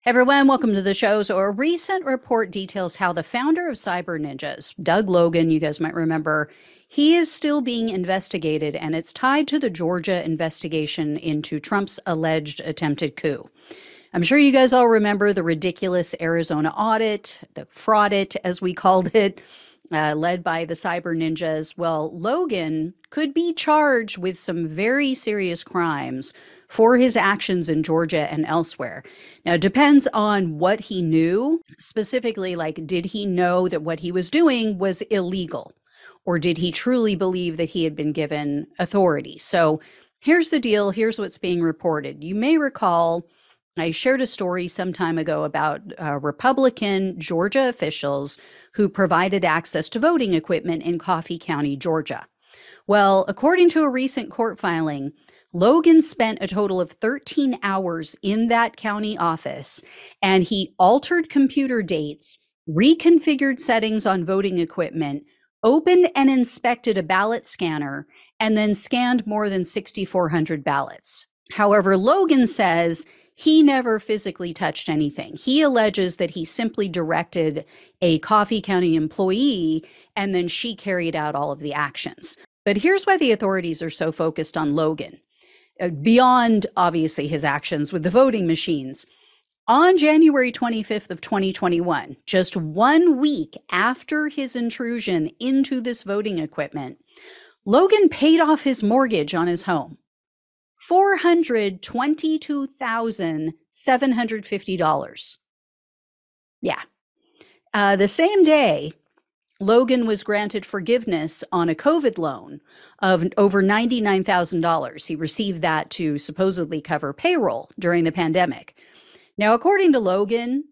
Hey everyone, welcome to the show. So, a recent report details how the founder of Cyber Ninjas, Doug Logan, you guys might remember, he is still being investigated, and it's tied to the Georgia investigation into Trump's alleged attempted coup. I'm sure you guys all remember the ridiculous Arizona audit, the fraudit, as we called it, led by the Cyber Ninjas. Well, Logan could be charged with some very serious crimes for his actions in Georgia and elsewhere. Now, it depends on what he knew. Specifically, like, did he know that what he was doing was illegal? Or did he truly believe that he had been given authority? So here's the deal. Here's what's being reported. You may recall I shared a story some time ago about Republican Georgia officials who provided access to voting equipment in Coffee County, Georgia. Well, according to a recent court filing, Logan spent a total of 13 hours in that county office, and he altered computer dates, reconfigured settings on voting equipment, opened and inspected a ballot scanner, and then scanned more than 6,400 ballots. However, Logan says he never physically touched anything. He alleges that he simply directed a Coffee County employee and then she carried out all of the actions. But here's why the authorities are so focused on Logan. Beyond obviously his actions with the voting machines. On January 25th of 2021, just 1 week after his intrusion into this voting equipment, Logan paid off his mortgage on his home. $422,750. Yeah. The same day, Logan was granted forgiveness on a COVID loan of over $99,000. He received that to supposedly cover payroll during the pandemic. Now, according to Logan,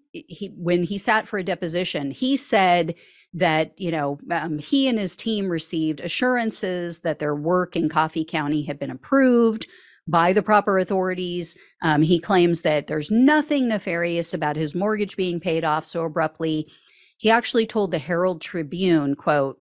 when he sat for a deposition, he said that, he and his team received assurances that their work in Coffee County had been approved by the proper authorities. He claims that there's nothing nefarious about his mortgage being paid off so abruptly. He actually told the Herald Tribune, quote,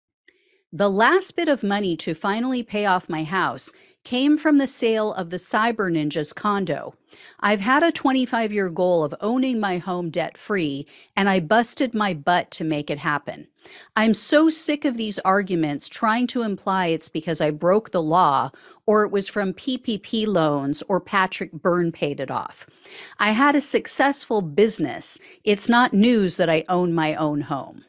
"The last bit of money to finally pay off my house came from the sale of the Cyber Ninjas condo. I've had a 25-year goal of owning my home debt-free, and I busted my butt to make it happen. I'm so sick of these arguments trying to imply it's because I broke the law or it was from PPP loans or Patrick Byrne paid it off. I had a successful business. It's not news that I own my own home."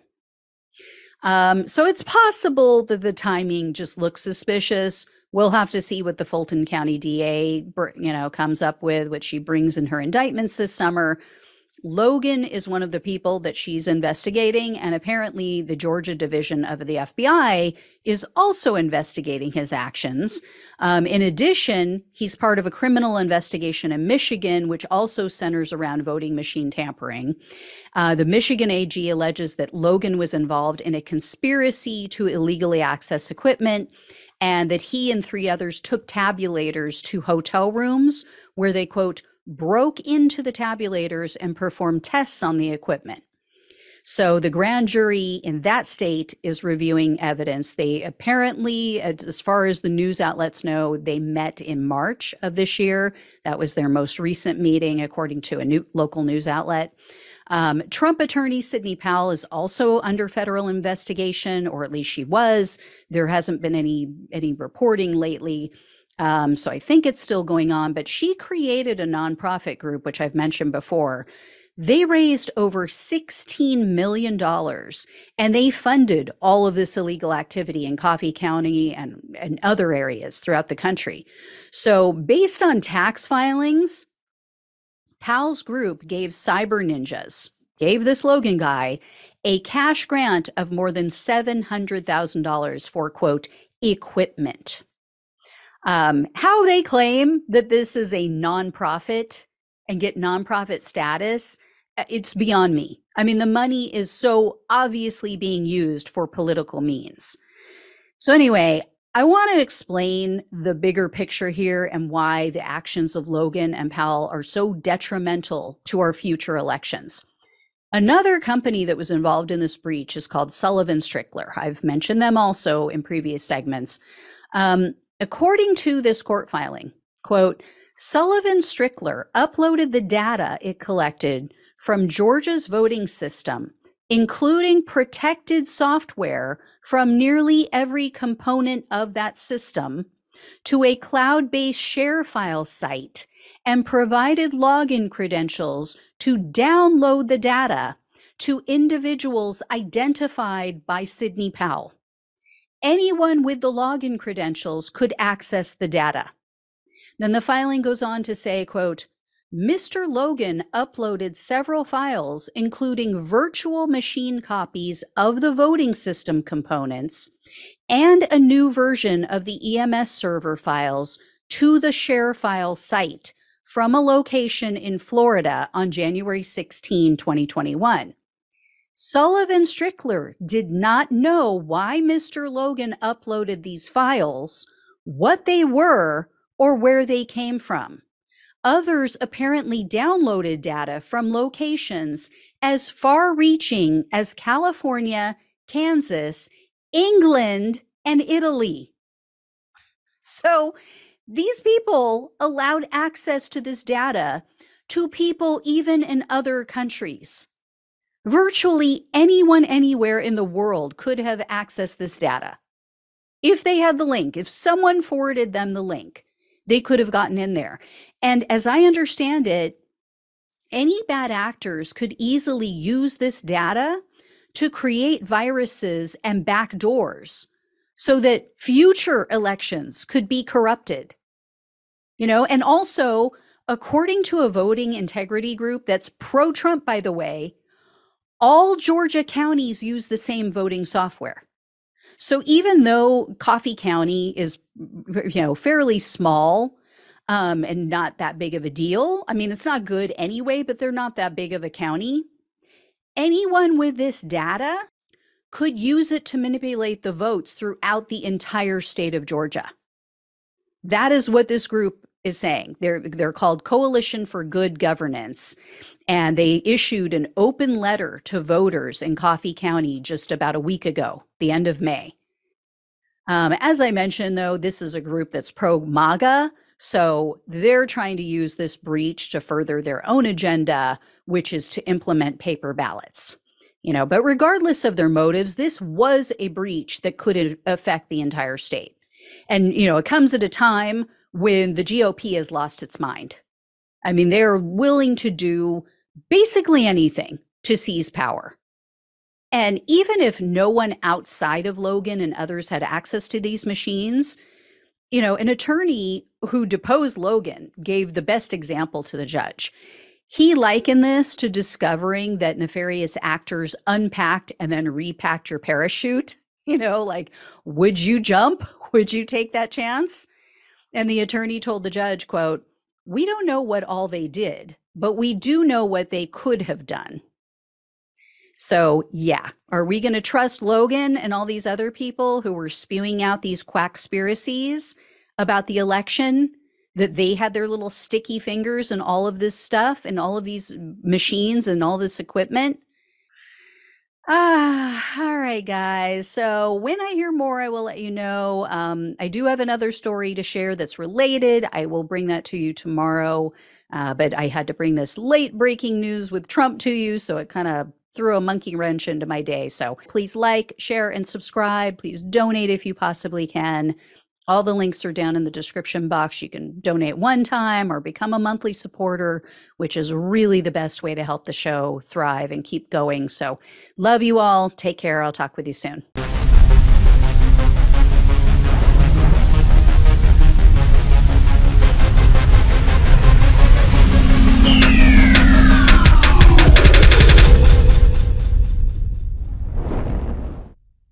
So it's possible that the timing just looks suspicious. We'll have to see what the Fulton County DA, comes up with, what she brings in her indictments this summer. Logan is one of the people that she's investigating, and apparently the Georgia division of the FBI is also investigating his actions. In addition, he's part of a criminal investigation in Michigan, which also centers around voting machine tampering. The Michigan AG alleges that Logan was involved in a conspiracy to illegally access equipment, and that he and 3 others took tabulators to hotel rooms where they, quote, broke into the tabulators and performed tests on the equipment. So the grand jury in that state is reviewing evidence. They apparently, as far as the news outlets know, they met in March of this year. That was their most recent meeting, according to a new local news outlet. Trump attorney Sidney Powell is also under federal investigation, or at least she was. There hasn't been any reporting lately. So I think it's still going on, but she created a nonprofit group, which I've mentioned before. They raised over $16 million, and they funded all of this illegal activity in Coffee County and other areas throughout the country. So based on tax filings, Powell's group gave Cyber Ninjas, gave this Logan guy, a cash grant of more than $700,000 for, quote, equipment. How they claim that this is a nonprofit and get nonprofit status, it's beyond me. I mean, the money is so obviously being used for political means. So anyway, I want to explain the bigger picture here and why the actions of Logan and Powell are so detrimental to our future elections. Another company that was involved in this breach is called Sullivan Strickler. I've mentioned them also in previous segments. According to this court filing, quote, Sullivan Strickler uploaded the data it collected from Georgia's voting system, including protected software from nearly every component of that system, to a cloud-based share file site and provided login credentials to download the data to individuals identified by Sidney Powell. Anyone with the login credentials could access the data. Then the filing goes on to say, quote, Mr. Logan uploaded several files, including virtual machine copies of the voting system components and a new version of the EMS server files to the ShareFile site from a location in Florida on January 16, 2021. Sullivan Strickler did not know why Mr. Logan uploaded these files, what they were, or where they came from. Others apparently downloaded data from locations as far-reaching as California, Kansas, England, and Italy. So these people allowed access to this data to people even in other countries. Virtually anyone anywhere in the world could have accessed this data. If they had the link, if someone forwarded them the link, they could have gotten in there. And as I understand it, any bad actors could easily use this data to create viruses and backdoors so that future elections could be corrupted. And also, according to a voting integrity group that's pro-Trump, by the way, all Georgia counties use the same voting software. So even though Coffee County is, fairly small and not that big of a deal, I mean, it's not good anyway, but they're not that big of a county. Anyone with this data could use it to manipulate the votes throughout the entire state of Georgia. That is what this group is saying. They're called Coalition for Good Governance. And they issued an open letter to voters in Coffee County just about a week ago, the end of May. As I mentioned, though, this is a group that's pro-MAGA, so they're trying to use this breach to further their own agenda, which is to implement paper ballots. But regardless of their motives, this was a breach that could affect the entire state. And, it comes at a time when the GOP has lost its mind. I mean, they're willing to do basically anything to seize power. And even if no one outside of Logan and others had access to these machines, an attorney who deposed Logan gave the best example to the judge. He likened this to discovering that nefarious actors unpacked and then repacked your parachute. Like, would you jump? Would you take that chance? And the attorney told the judge, quote, "We don't know what all they did, but we do know what they could have done." So yeah, are we going to trust Logan and all these other people who were spewing out these quackspiracies about the election, that they had their little sticky fingers in all of this stuff and all of these machines and all this equipment? All right, guys. So when I hear more, I will let you know. I do have another story to share that's related. I will bring that to you tomorrow. But I had to bring this late breaking news with Trump to you, so it kind of threw a monkey wrench into my day. So please like, share, and subscribe. Please donate if you possibly can. All the links are down in the description box. You can donate one time or become a monthly supporter, which is really the best way to help the show thrive and keep going. So love you all. Take care. I'll talk with you soon.